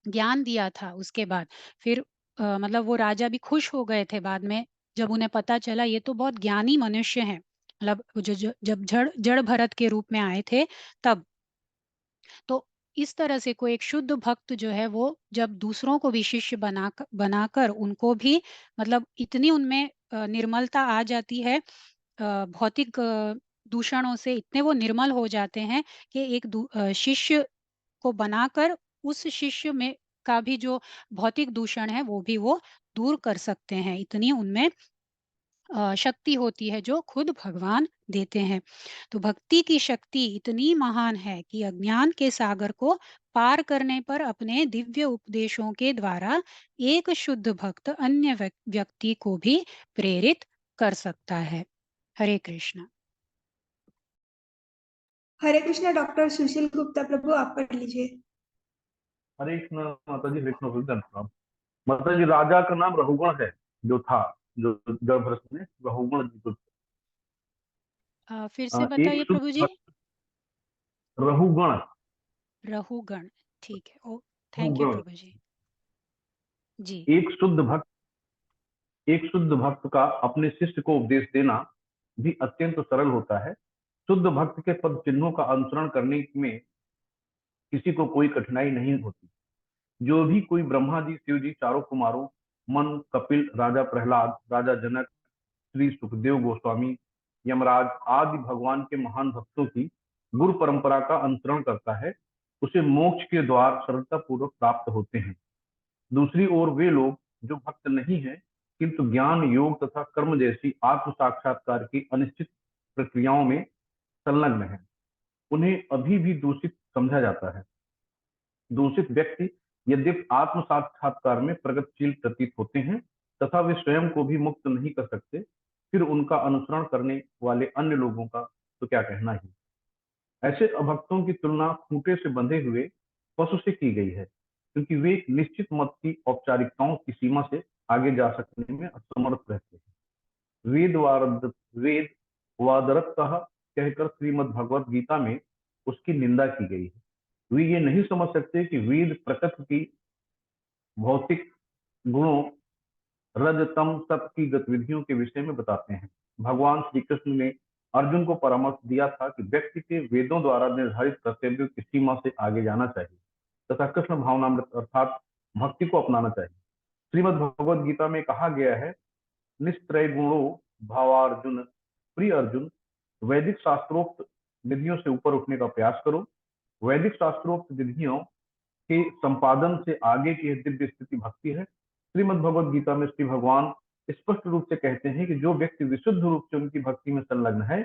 S1: ज्ञान दिया था। उसके बाद फिर मतलब वो राजा भी खुश हो गए थे बाद में, जब उन्हें पता चला ये तो बहुत ज्ञानी मनुष्य हैं, मतलब जब जड़ भरत के रूप में आए थे तब। तो इस तरह से कोई एक शुद्ध भक्त जो है वो जब दूसरों को भी शिष्य बनाकर उनको भी, मतलब इतनी उनमें निर्मलता आ जाती है, भौतिक दूषणों से इतने वो निर्मल हो जाते हैं कि एक शिष्य को बनाकर उस शिष्य में का भी जो भौतिक दूषण है वो भी वो दूर कर सकते हैं। इतनी उनमें शक्ति होती है जो खुद भगवान देते हैं। तो भक्ति की शक्ति इतनी महान है कि अज्ञान के सागर को पार करने पर अपने दिव्य उपदेशों के द्वारा एक शुद्ध भक्त अन्य व्यक्ति को भी प्रेरित कर सकता है। हरे कृष्ण।
S4: हरे कृष्ण। डॉक्टर सुशील गुप्ता प्रभु, आप पढ़ लीजिए।
S7: हरे कृष्ण माता जी। हरे कृष्ण प्रभु। माता जी, राजा का नाम रहुगण है, जो था, जो जड़ भरत में रहुगण जी को।
S1: फिर से
S7: एक
S1: बताइए
S7: शुद्ध
S1: प्रभु जी।
S7: भक्त रहुगण।
S1: रहुगण, ठीक है। ओ, थैंक यू
S7: रहुगण
S1: प्रभु जी। जी।
S7: एक शुद्ध भक्त एक शुद्ध भक्त का अपने शिष्य को उपदेश देना भी अत्यंत सरल होता है। शुद्ध भक्त के पद चिन्हों का अनुसरण करने में किसी को कोई कठिनाई नहीं होती। जो भी कोई ब्रह्मा जी, शिव जी, चारों कुमारों, मन, कपिल, राजा प्रहलाद, राजा जनक, श्री सुखदेव गोस्वामी, यमराज आदि भगवान के महान भक्तों की गुरु परंपरा का अनुसरण करता है, उसे मोक्ष के द्वार सरलता पूर्वक प्राप्त होते हैं। दूसरी ओर वे लोग जो भक्त नहीं हैं किंतु ज्ञान, योग तथा कर्म जैसी आत्म साक्षात्कार की अनिश्चित प्रक्रियाओं में संलग्न हैं, उन्हें अभी भी दूषित समझा जाता है। दूषित व्यक्ति यद्यपि आत्म साक्षात्कार में प्रगतिशील प्रतीत होते हैं तथा वे स्वयं को भी मुक्त नहीं कर सकते, फिर उनका अनुसरण करने वाले अन्य लोगों का तो क्या कहना ही। ऐसे अभक्तों की तुलना खूंटे से बंधे हुए पशु से की गई है, क्योंकि वे एक निश्चित मत की औपचारिकताओं की सीमा से आगे जा सकने में असमर्थ रहते हैं। वेद वादरतः कहकर श्रीमद् भगवद गीता में उसकी निंदा की गई है। वे ये नहीं समझ सकते कि वेद प्रकृति की भौतिक गुणों रज तम सत की गतिविधियों के विषय में बताते हैं। भगवान श्री कृष्ण ने अर्जुन को परामर्श दिया था कि व्यक्ति के वेदों द्वारा निर्धारित कर्तव्यों की सीमा से आगे जाना चाहिए तथा कृष्ण भावनामृत अर्थात भक्ति को अपनाना चाहिए। श्रीमद् भगवद गीता में कहा गया है, निस्त्रय गुणो भावार्जुन, प्रिय अर्जुन, वैदिक शास्त्रोक्त विधियों से ऊपर उठने का प्रयास करो। वैदिक शास्त्रोक्त विधियों के संपादन से आगे की दिव्य स्थिति भक्ति है। श्रीमद् भगवद गीता में श्री भगवान स्पष्ट रूप से कहते हैं कि जो व्यक्ति विशुद्ध रूप से उनकी भक्ति में संलग्न है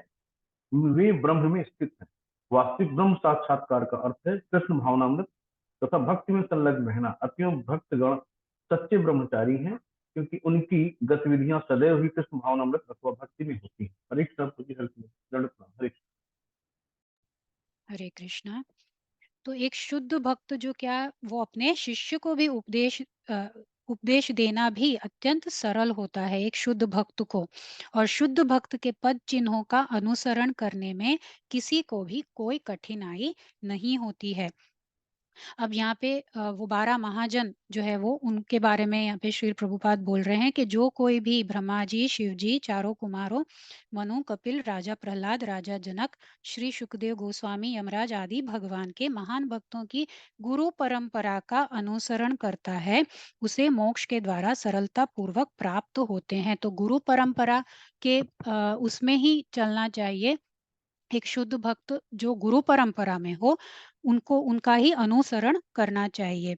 S7: वे ब्रह्म में स्थित हैं। वास्तविक ब्रह्म साक्षात्कार का अर्थ है कृष्ण भावनामृत तथा भक्ति में संलग्न रहना। अतएव भक्तगण सच्चे ब्रह्मचारी हैं, क्योंकि उनकी गतिविधियां सदैव ही कृष्ण भावनामृत अथवा भक्ति में होती है। हरे कृष्ण।
S1: हरे कृष्णा। तो एक शुद्ध भक्त जो क्या वो अपने शिष्य को भी उपदेश देना भी अत्यंत सरल होता है एक शुद्ध भक्त को, और शुद्ध भक्त के पद चिन्हों का अनुसरण करने में किसी को भी कोई कठिनाई नहीं होती है। अब यहाँ पे वो 12 महाजन जो है वो उनके बारे में यहाँ पे श्री प्रभुपाद बोल रहे हैं कि जो कोई भी ब्रह्मा जी, शिव जी, चारों कुमारों, मनु, कपिल, राजा प्रहलाद, राजा जनक, श्री सुखदेव गोस्वामी, यमराज आदि भगवान के महान भक्तों की गुरु परंपरा का अनुसरण करता है, उसे मोक्ष के द्वारा सरलता पूर्वक प्राप्त होते हैं। तो गुरु परंपरा के उसमें ही चलना चाहिए। एक शुद्ध भक्त जो गुरु परंपरा में हो उनको उनका ही अनुसरण करना चाहिए।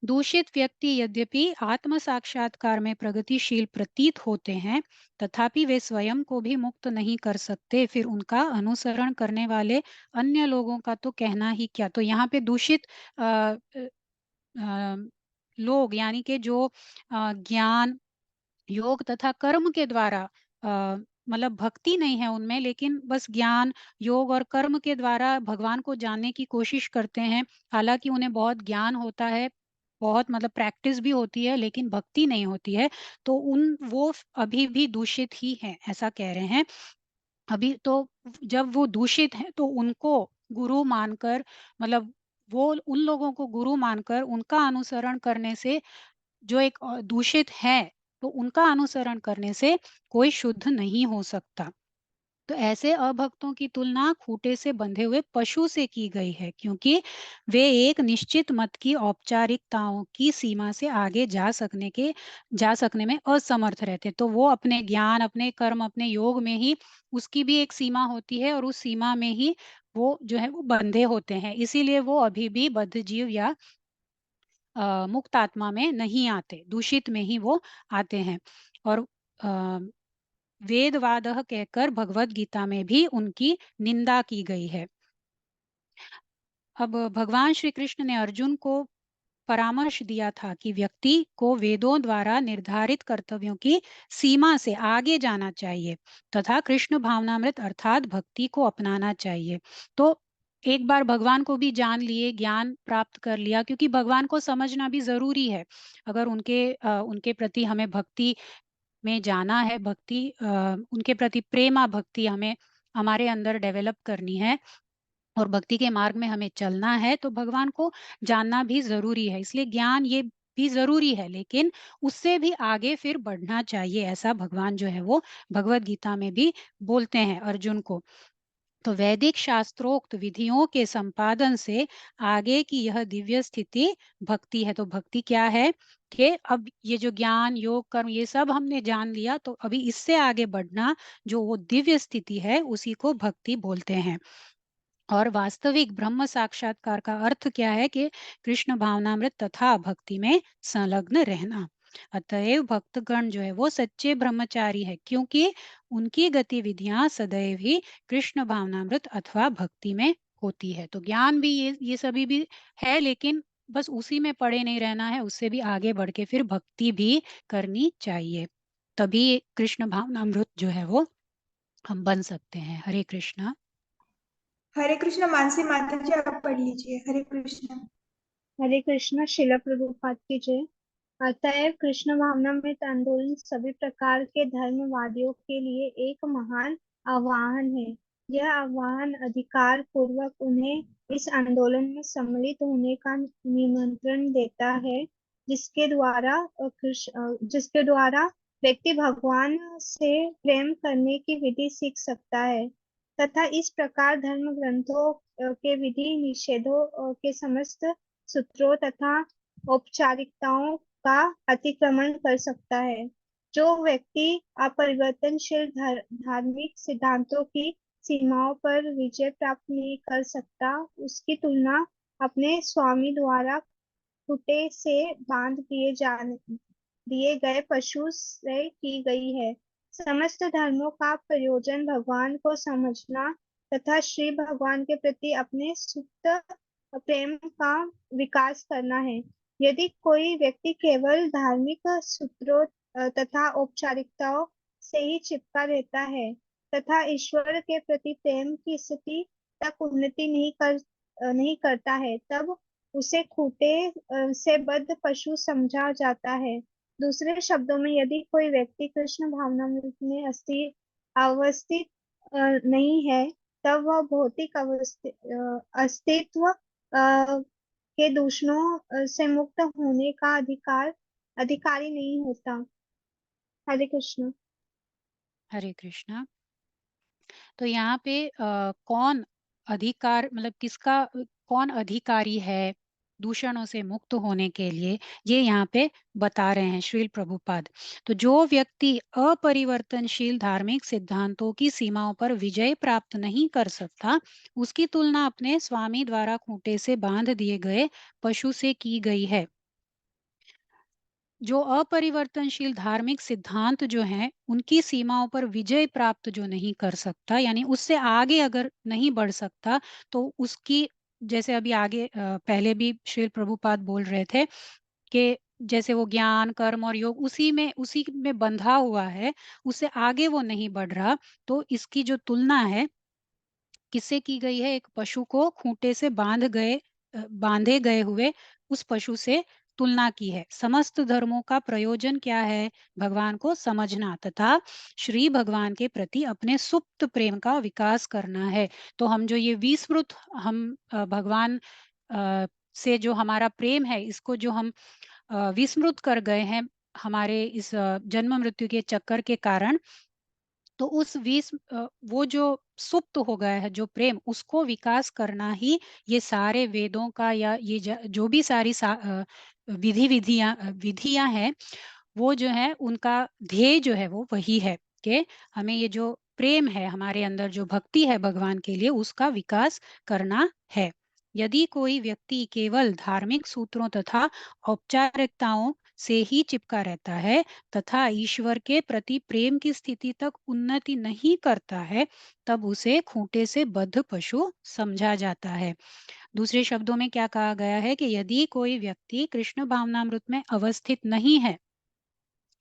S1: दूषित व्यक्ति यद्यपि आत्म साक्षात्कार में प्रगतिशील प्रतीत होते हैं, तथापि वे स्वयं को भी मुक्त नहीं कर सकते, फिर उनका अनुसरण करने वाले अन्य लोगों का तो कहना ही क्या। तो यहाँ पे दूषित लोग यानी कि जो ज्ञान, योग तथा कर्म के द्वारा मतलब भक्ति नहीं है उनमें, लेकिन बस ज्ञान, योग और कर्म के द्वारा भगवान को जानने की कोशिश करते हैं। हालांकि उन्हें बहुत ज्ञान होता है, बहुत मतलब प्रैक्टिस भी होती है, लेकिन भक्ति नहीं होती है, तो वो अभी भी दूषित ही हैं, ऐसा कह रहे हैं। अभी तो जब वो दूषित हैं तो उनको गुरु मानकर, मतलब वो उन लोगों को गुरु मानकर उनका अनुसरण करने से, जो एक दूषित है तो उनका अनुसरण करने से कोई शुद्ध नहीं हो सकता। तो ऐसे अभक्तों की तुलना खूंटे से बंधे हुए पशु से की गई है, क्योंकि वे एक निश्चित मत की औपचारिकताओं की सीमा से आगे जा सकने में असमर्थ रहते। तो वो अपने ज्ञान, अपने कर्म, अपने योग में ही उसकी भी एक सीमा होती है, और उस सीमा में ही वो जो है वो बंधे होते हैं। इसीलिए वो अभी भी बद्ध जीव या मुक्त आत्मा में नहीं आते, दूषित में ही वो आते हैं। और वेदवादः कहकर भगवत गीता में भी उनकी निंदा की गई है। अब भगवान श्री कृष्ण ने अर्जुन को परामर्श दिया था कि व्यक्ति को वेदों द्वारा निर्धारित कर्तव्यों की सीमा से आगे जाना चाहिए तथा कृष्ण भावनामृत अर्थात भक्ति को अपनाना चाहिए। तो एक बार भगवान को भी जान लिए, ज्ञान प्राप्त कर लिया, क्योंकि भगवान को समझना भी जरूरी है। अगर उनके प्रति हमें भक्ति में जाना है, उनके प्रति प्रेमा भक्ति हमें हमारे अंदर डेवलप करनी है और भक्ति के मार्ग में हमें चलना है, तो भगवान को जानना भी जरूरी है। इसलिए ज्ञान ये भी जरूरी है, लेकिन उससे भी आगे फिर बढ़ना चाहिए, ऐसा भगवान जो है वो भगवत गीता में भी बोलते हैं अर्जुन को। तो वैदिक शास्त्रोक्त विधियों के संपादन से आगे की यह दिव्य स्थिति भक्ति है। तो भक्ति क्या है कि अब ये जो ज्ञान योग कर्म ये सब हमने जान लिया, तो अभी इससे आगे बढ़ना जो वो दिव्य स्थिति है उसी को भक्ति बोलते हैं। और वास्तविक ब्रह्म साक्षात्कार का अर्थ क्या है कि कृष्ण भावनामृत तथा भक्ति में संलग्न रहना। अतएव भक्तगण जो है वो सच्चे ब्रह्मचारी है, क्योंकि उनकी गतिविधियां सदैव ही कृष्ण भावनामृत अथवा भक्ति में होती है। तो ज्ञान भी ये सभी भी है, लेकिन बस उसी में पड़े नहीं रहना है, उससे भी आगे बढ़ के फिर भक्ति भी करनी चाहिए, तभी कृष्ण भावनामृत जो है वो हम बन सकते हैं। हरे कृष्णा।
S4: हरे कृष्ण। मानसी माता जी आप पढ़ लीजिए। हरे कृष्ण।
S8: हरे कृष्ण। शिला प्रभुपाद की जय। अतएव कृष्ण भावनामृत आंदोलन सभी प्रकार के धर्मवादियों के लिए एक महान आह्वान है। यह आह्वान अधिकार पूर्वक उन्हें इस आंदोलन में सम्मिलित होने का निमंत्रण देता है, जिसके द्वारा व्यक्ति भगवान से प्रेम करने की विधि सीख सकता है तथा इस प्रकार धर्म ग्रंथों के विधि निषेधों के समस्त सूत्रों तथा औपचारिकताओं का अतिक्रमण कर सकता है। जो व्यक्ति अपरिवर्तनशील धार्मिक सिद्धांतों की सीमाओं पर विजय प्राप्त नहीं कर सकता, उसकी तुलना अपने स्वामी द्वारा खूंटे से बांध दिए गए पशु से की गई है। समस्त धर्मों का प्रयोजन भगवान को समझना तथा श्री भगवान के प्रति अपने सुप्त प्रेम का विकास करना है। यदि कोई व्यक्ति केवल धार्मिक सूत्रों तथा औपचारिकताओं से ही चिपका रहता है तथा ईश्वर के प्रति प्रेम की स्थिति तक उन्नति नहीं करता है, तब उसे खूंटे से बद्ध पशु समझा जाता है। दूसरे शब्दों में, यदि कोई व्यक्ति कृष्ण भावनामृत में अवस्थित नहीं है, तब वह भौतिक अस्तित्व के दूषणों से मुक्त होने का अधिकारी नहीं होता। हरे कृष्ण।
S1: हरे कृष्णा। तो यहाँ पे कौन अधिकार मतलब कौन अधिकारी है दूषणों से मुक्त होने के लिए, ये यहाँ पे बता रहे हैं श्रील प्रभुपाद। तो जो व्यक्ति अपरिवर्तनशील धार्मिक सिद्धांतों की सीमाओं पर विजय प्राप्त नहीं कर सकता, उसकी तुलना अपने स्वामी द्वारा खूंटे से बांध दिए गए पशु से की गई है। जो अपरिवर्तनशील धार्मिक सिद्धांत जो हैं उनकी सीमाओं पर विजय प्राप्त जो नहीं कर सकता, यानी उससे आगे अगर नहीं बढ़ सकता, तो उसकी जैसे अभी आगे पहले भी श्री प्रभुपाद बोल रहे थे कि जैसे वो ज्ञान कर्म और योग उसी में बंधा हुआ है, उससे आगे वो नहीं बढ़ रहा, तो इसकी जो तुलना है किससे की गई है, एक पशु को खूंटे से बांधे गए हुए उस पशु से तुलना की है। समस्त धर्मों का प्रयोजन क्या है, भगवान को समझना तथा श्री भगवान के प्रति अपने सुप्त प्रेम का विकास करना है। तो हम जो ये विस्मृत हम भगवान से जो हमारा प्रेम है, इसको जो हम विस्मृत कर गए हैं हमारे इस जन्म मृत्यु के चक्कर के कारण, तो वो जो सुप्त हो गया है जो प्रेम, उसको विकास करना ही ये सारे वेदों का या ये जो भी सारी विधियां हैं, वो जो है उनका ध्येय जो है वो वही है कि हमें ये जो प्रेम है हमारे अंदर, जो भक्ति है भगवान के लिए, उसका विकास करना है। यदि कोई व्यक्ति केवल धार्मिक सूत्रों तथा औपचारिकताओं से ही चिपका रहता है तथा ईश्वर के प्रति प्रेम की स्थिति तक उन्नति नहीं करता है, तब उसे खूंटे से बद्ध पशु समझा जाता है। दूसरे शब्दों में क्या कहा गया है कि यदि कोई व्यक्ति कृष्ण भावनामृत में अवस्थित नहीं है,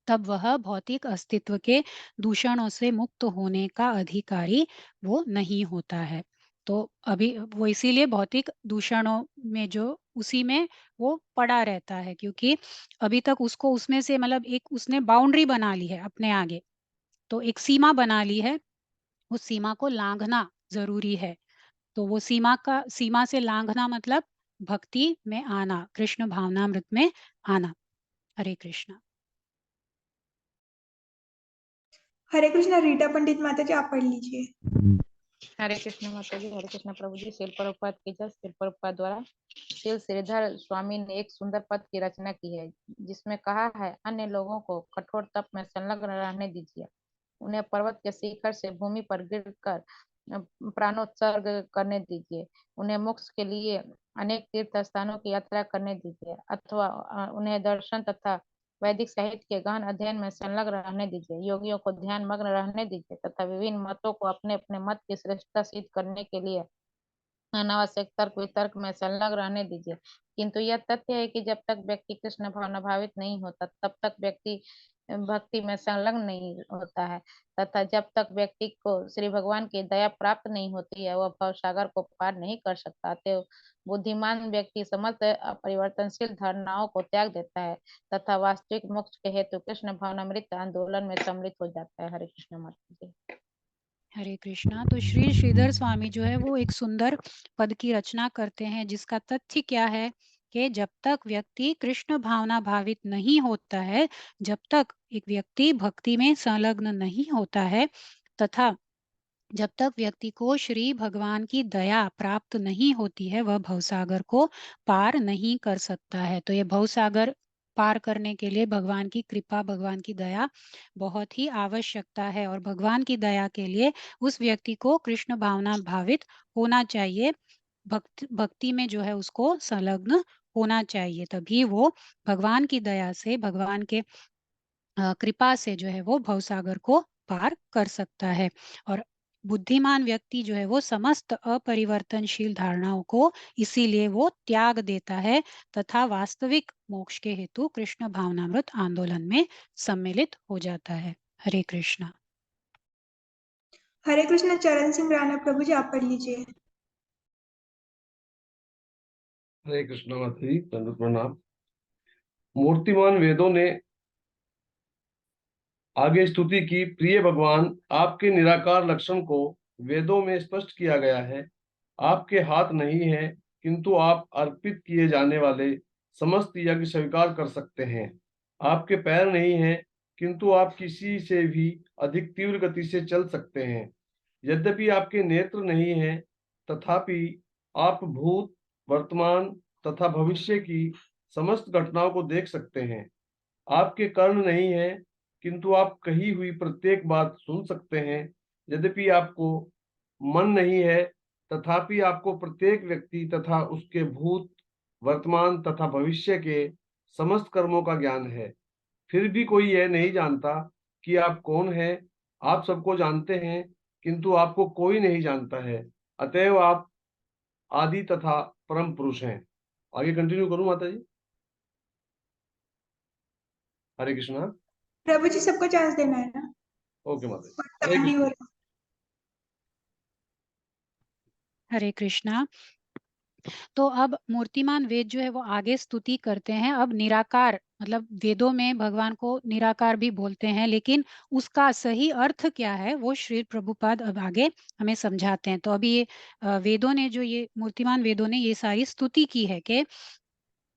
S1: तब वह भौतिक अस्तित्व के दूषणों से मुक्त होने का अधिकारी वो नहीं होता है। तो अभी वो इसीलिए भौतिक दूषणों में जो उसी में वो पड़ा रहता है, क्योंकि अभी तक उसको उसमें से मतलब एक उसने बाउंड्री बना ली है अपने आगे, तो एक सीमा बना ली है, उस सीमा को लांघना जरूरी है। तो वो सीमा से लांघना मतलब भक्ति में आना, कृष्ण भावनामृत में आना। हरे कृष्णा।
S4: हरे कृष्णा। रीटा पंडित माता जी, आप पढ़ लीजिए।
S9: हरे कृष्ण माता जी, हरे कृष्ण प्रभु जी। श्रील प्रभुपाद की जय। श्रील प्रभुपाद द्वारा श्रील श्रीधर स्वामी ने एक सुंदर पद की रचना की है, जिसमें कहा है, अन्य लोगों को कठोर तप में संलग्न रहने दीजिए, उन्हें पर्वत के शिखर से भूमि पर गिरकर प्राणोत्सर्ग करने दीजिए, उन्हें मोक्ष के लिए अनेक तीर्थ स्थानों की यात्रा करने दीजिए, अथवा उन्हें दर्शन तथा वैदिक साहित्य के गहन अध्ययन में संलग्न रहने दीजिए, योगियों को ध्यान मग्न रहने दीजिए तथा विभिन्न मतों को अपने अपने मत की श्रेष्ठता सिद्ध करने के लिए अनावश्यक तर्क वितर्क में संलग्न रहने दीजिए। किंतु यह तथ्य है कि जब तक व्यक्ति कृष्ण भावना भावित नहीं होता, तब तक व्यक्ति भक्ति में संलग्न नहीं होता है, तथा जब तक व्यक्ति को श्री भगवान की दया प्राप्त नहीं होती है, वह भवसागर को पार नहीं कर सकता। अतएव बुद्धिमान व्यक्ति समस्त अपरिवर्तनशील धारणाओं को त्याग देता है तथा वास्तविक मोक्ष के हेतु कृष्ण भावनामृत आंदोलन में सम्मिलित हो जाता है। हरे कृष्ण माता जी।
S1: हरे कृष्णा। तो श्री श्रीधर स्वामी जो है वो एक सुंदर पद की रचना करते हैं, जिसका तथ्य क्या है कि जब तक व्यक्ति कृष्ण भावना भावित नहीं होता है, जब तक एक व्यक्ति भक्ति में संलग्न नहीं होता है, तथा जब तक व्यक्ति को श्री भगवान की दया प्राप्त नहीं होती है, वह भवसागर को पार नहीं कर सकता है। तो ये भवसागर पार करने के लिए भगवान की कृपा, भगवान की दया बहुत ही आवश्यकता है, और भगवान की दया के लिए उस व्यक्ति को कृष्ण भावना भावित होना चाहिए, भक्ति में जो है उसको संलग्न होना चाहिए, तभी वो भगवान की दया से, भगवान के कृपा से जो है वो भवसागर को पार कर सकता है। और बुद्धिमान व्यक्ति जो है वो समस्त अपरिवर्तनशील धारणाओं को इसीलिए वो त्याग देता है तथा वास्तविक मोक्ष के हेतु कृष्ण भावनामृत आंदोलन में सम्मिलित हो जाता है। हरे कृष्णा।
S4: हरे कृष्ण। चरण सिंह राणा प्रभु जी, आप पढ़ लीजिए।
S10: हरे कृष्ण माता जी, दंडवत प्रणाम। मूर्तिमान वेदों ने आगे स्तुति की, प्रिय भगवान, आपके निराकार लक्षण को वेदों में स्पष्ट किया गया है। आपके हाथ नहीं है, किंतु आप अर्पित किए जाने वाले समस्त यज्ञ स्वीकार कर सकते हैं। आपके पैर नहीं है, किंतु आप किसी से भी अधिक तीव्र गति से चल सकते हैं। यद्यपि आपके नेत्र नहीं है, तथापि आप भूत, वर्तमान तथा भविष्य की समस्त घटनाओं को देख सकते हैं। आपके कर्ण नहीं है, किंतु आप कही हुई प्रत्येक बात सुन सकते हैं। यद्यपि आपको मन नहीं है, तथापि आपको प्रत्येक व्यक्ति तथा उसके भूत, वर्तमान तथा भविष्य के समस्त कर्मों का ज्ञान है। फिर भी कोई यह नहीं जानता कि आप कौन हैं। आप सबको जानते हैं, किंतु आपको कोई नहीं जानता है। अतएव आप आदि तथा परम पुरुष हैं। आगे कंटिन्यू करूं माता जी? हरे कृष्णा।
S4: प्रभु जी, सबको चांस देना है ना।
S10: ओके माता जी।
S4: और
S10: हरे
S4: टाइम भी हो
S10: कृष्णा।
S4: रहा है।
S1: हरे कृष्णा। तो अब मूर्तिमान वेद जो है वो आगे स्तुति करते हैं। अब निराकार, मतलब वेदों में भगवान को निराकार भी बोलते हैं, लेकिन उसका सही अर्थ क्या है वो श्री प्रभुपाद अब आगे हमें समझाते हैं। तो अभी ये वेदों ने जो, ये मूर्तिमान वेदों ने ये सारी स्तुति की है कि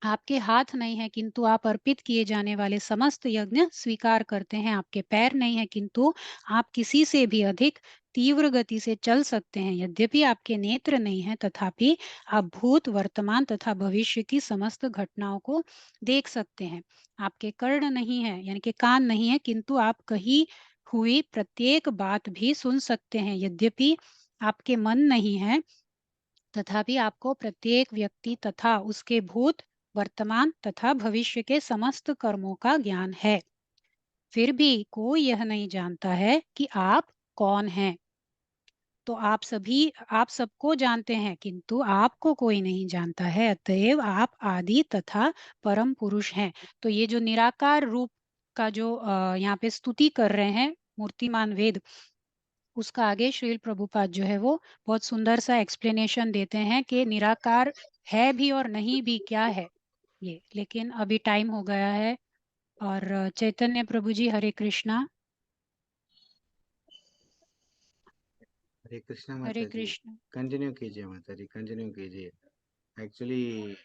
S1: आपके हाथ नहीं है, किंतु आप अर्पित किए जाने वाले समस्त यज्ञ स्वीकार करते हैं। आपके पैर नहीं है, किंतु आप किसी से भी अधिक तीव्र गति से चल सकते हैं। यद्यपि आपके नेत्र नहीं है, तथापि आप भूत, वर्तमान तथा भविष्य की समस्त घटनाओं को देख सकते हैं। आपके कर्ण नहीं है, यानी कि कान नहीं है, किंतु आप कही हुई प्रत्येक बात भी सुन सकते हैं। यद्यपि आपके मन नहीं है, तथापि आपको प्रत्येक व्यक्ति तथा उसके भूत, वर्तमान तथा भविष्य के समस्त कर्मों का ज्ञान है। फिर भी कोई यह नहीं जानता है कि आप कौन हैं। तो आप सबको जानते हैं, किंतु आपको कोई नहीं जानता है। अतएव आप आदि तथा परम पुरुष हैं। तो ये जो निराकार रूप का जो यहाँ पे स्तुति कर रहे हैं मूर्तिमान वेद, उसका आगे श्रील प्रभुपाद जो है वो बहुत सुंदर सा एक्सप्लेनेशन देते हैं कि निराकार है भी और नहीं भी क्या है ये। लेकिन अभी टाइम हो गया है। और चैतन्य प्रभु जी, हरे कृष्णा।
S11: हरे कृष्णा
S1: हरे
S11: माता जी,
S1: कृष्ण।
S11: कंटिन्यू कीजिए माता जी, कंटिन्यू कीजिए। एक्चुअली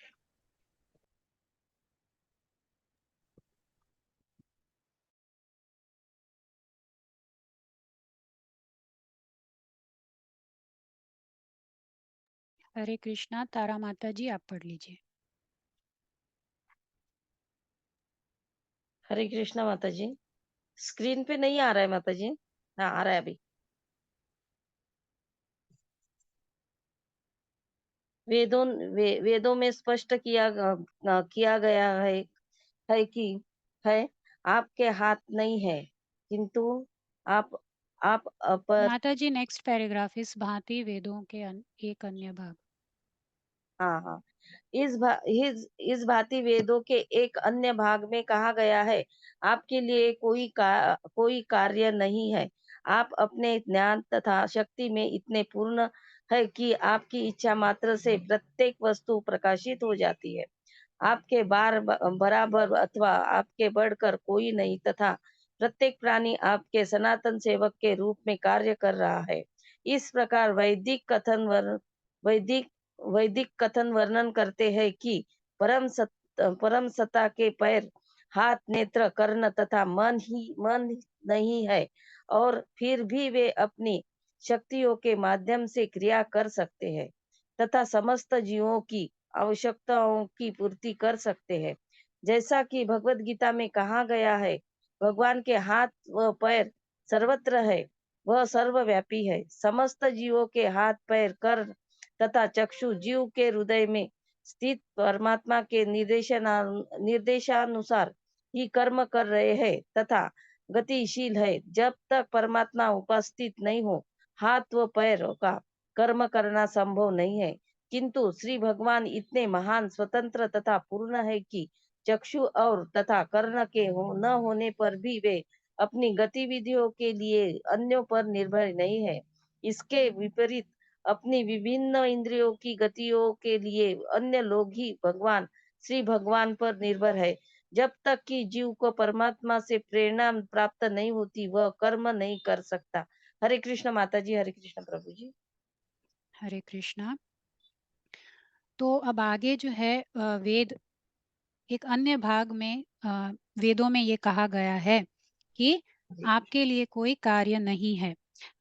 S1: हरे कृष्णा। तारा माता जी आप पढ़ लीजिए।
S12: हरे कृष्णा माता जी। स्क्रीन पे नहीं आ रहा है माता जी। हाँ आ रहा है अभी। वेदों में स्पष्ट किया गया है कि है आपके हाथ नहीं है, किंतु आप अपर।
S1: माता जी नेक्स्ट पैराग्राफ, इस भांति वेदों के एक अन्य भाग।
S12: हाँ हाँ। इस भांति वेदों के एक अन्य भाग में कहा गया है, आपके लिए कोई कार्य नहीं है। आप अपने ज्ञान तथा शक्ति में इतने पूर्ण है कि आपकी इच्छा मात्र से प्रत्येक वस्तु प्रकाशित हो जाती है। आपके बराबर अथवा आपके बढ़कर कोई नहीं, तथा प्रत्येक प्राणी आपके सनातन सेवक के रूप में कार्य कर रहा है। इस प्रकार वैदिक कथन वर्णन करते हैं कि परम सत्ता के पैर, हाथ, नेत्र, कर्ण तथा मन नहीं है, और फिर भी वे अपनी शक्तियों के माध्यम से क्रिया कर सकते हैं तथा समस्त जीवों की आवश्यकताओं की पूर्ति कर सकते हैं। जैसा कि भगवत गीता में कहा गया है, भगवान के हाथ व पैर सर्वत्र है, वह सर्वव्यापी है। समस्त जीवों के हाथ, पैर, कर तथा चक्षु जीव के हृदय में स्थित परमात्मा के निर्देशानुसार ही कर्म कर रहे हैं तथा गतिशील है। जब तक परमात्मा उपस्थित नहीं हो, हाथ व पैरों का कर्म करना संभव नहीं है। किंतु श्री भगवान इतने महान, स्वतंत्र तथा पूर्ण है कि चक्षु और तथा कर्ण के न होने पर भी वे अपनी गतिविधियों के लिए अन्यों पर निर्भर नहीं है। इसके विपरीत अपनी विभिन्न इंद्रियों की गतियों के लिए अन्य लोग ही श्री भगवान पर निर्भर है। जब तक कि जीव को परमात्मा से प्रेरणा प्राप्त नहीं होती, वह कर्म नहीं कर सकता। हरे कृष्ण माता जी। हरे कृष्ण प्रभु जी।
S1: हरे कृष्णा। तो अब आगे जो है वेद एक अन्य भाग में वेदों में ये कहा गया है कि आपके लिए कोई कार्य नहीं है।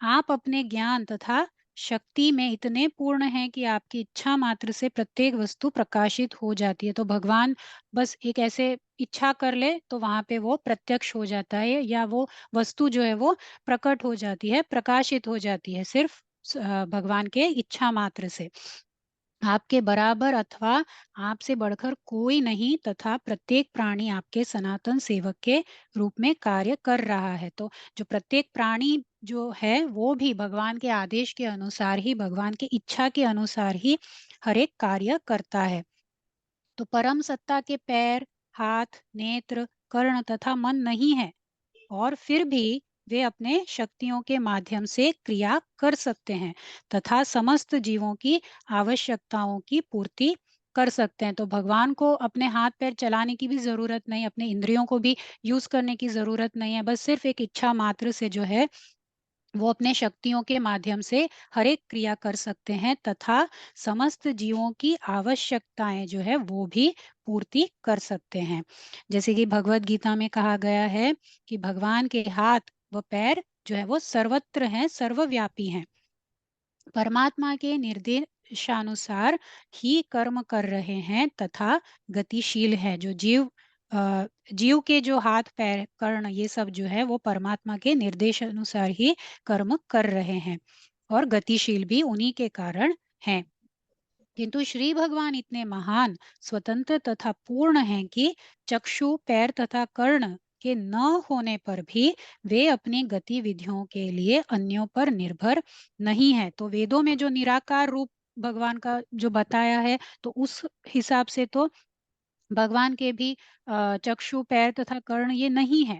S1: आप अपने ज्ञान तथा शक्ति में इतने पूर्ण हैं कि आपकी इच्छा मात्र से प्रत्येक वस्तु प्रकाशित हो जाती है। तो भगवान बस एक ऐसे इच्छा कर ले तो वहां पे वो प्रत्यक्ष हो जाता है, या वो वस्तु जो है वो प्रकट हो जाती है, प्रकाशित हो जाती है, सिर्फ भगवान के इच्छा मात्र से। आपके बराबर अथवा आपसे बढ़कर कोई नहीं, तथा प्रत्येक प्राणी आपके सनातन सेवक के रूप में कार्य कर रहा है। तो जो प्रत्येक प्राणी जो है वो भी भगवान के आदेश के अनुसार ही, भगवान की इच्छा के अनुसार ही हर एक कार्य करता है। तो परम सत्ता के पैर, हाथ, नेत्र, कर्ण तथा मन नहीं है, और फिर भी वे अपने शक्तियों के माध्यम से क्रिया कर सकते हैं तथा समस्त जीवों की आवश्यकताओं की पूर्ति कर सकते हैं। तो भगवान को अपने हाथ पैर चलाने की भी जरूरत नहीं, अपने इंद्रियों को भी यूज करने की जरूरत नहीं है। बस सिर्फ एक इच्छा मात्र से जो है वो अपने शक्तियों के माध्यम से हर एक क्रिया कर सकते हैं तथा समस्त जीवों की आवश्यकताएं जो है वो भी पूर्ति कर सकते हैं। जैसे कि भगवत गीता में कहा गया है कि भगवान के हाथ व पैर जो है वो सर्वत्र हैं, सर्वव्यापी हैं, परमात्मा के निर्देशानुसार ही कर्म कर रहे हैं तथा गतिशील है। जो जीव के जो हाथ पैर कर्ण ये सब जो है वो परमात्मा के निर्देश अनुसार ही कर्म कर रहे हैं और गतिशील भी उन्हीं के कारण हैं। किंतु श्री भगवान इतने महान, स्वतंत्र तथा पूर्ण हैं कि चक्षु, पैर तथा कर्ण के न होने पर भी वे अपनी गतिविधियों के लिए अन्यों पर निर्भर नहीं है। तो वेदों में जो निराकार रूप भगवान का जो बताया है, तो उस हिसाब से तो भगवान के भी चक्षु, पैर तथा कर्ण ये नहीं है,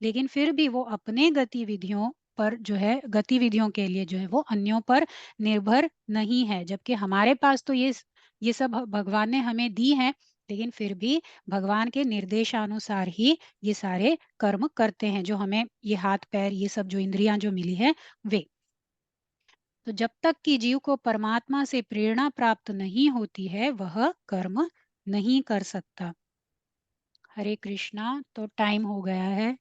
S1: लेकिन फिर भी वो अपने गतिविधियों पर जो है, गतिविधियों के लिए जो है वो अन्यों पर निर्भर नहीं है। जबकि हमारे पास तो ये सब भगवान ने हमें दी है, लेकिन फिर भी भगवान के निर्देशानुसार ही ये सारे कर्म करते हैं, जो हमें ये हाथ पैर ये सब जो इंद्रियां जो मिली है वे। तो जब तक कि जीव को परमात्मा से प्रेरणा प्राप्त नहीं होती है, वह कर्म नहीं कर सकता। हरे कृष्णा। तो टाइम हो गया है।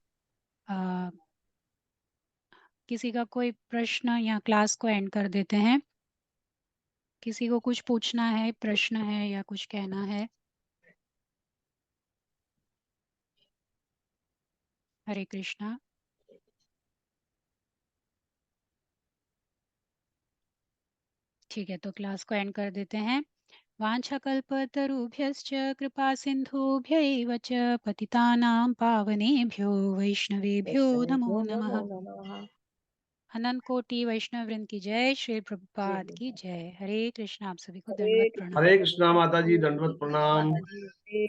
S1: किसी का कोई प्रश्न या क्लास को एंड कर देते हैं। किसी को कुछ पूछना है, प्रश्न है या कुछ कहना है? हरे कृष्णा। ठीक है, तो क्लास को एंड कर देते हैं। वाञ्छाकल्पतरुभ्यश्च कृपा सिन्धुभ्यैव च पतितानां पावनेभ्यो वैष्णवेभ्यो नमो नमः। अनंत कोटि वैष्णव वृंद की जय। श्री प्रभुपाद की जय। हरे कृष्ण। आप सभी को दंडवत प्रणाम।
S10: हरे कृष्णा माता जी, दंडवत प्रणाम।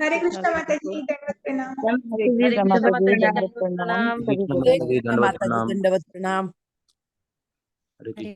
S4: हरे कृष्ण माता जी, दंडवत प्रणाम।
S12: हरे कृष्ण माता जी, दंडवत प्रणाम।
S3: हरे कृष्ण माता जी, दंडवत प्रणाम।
S1: हरे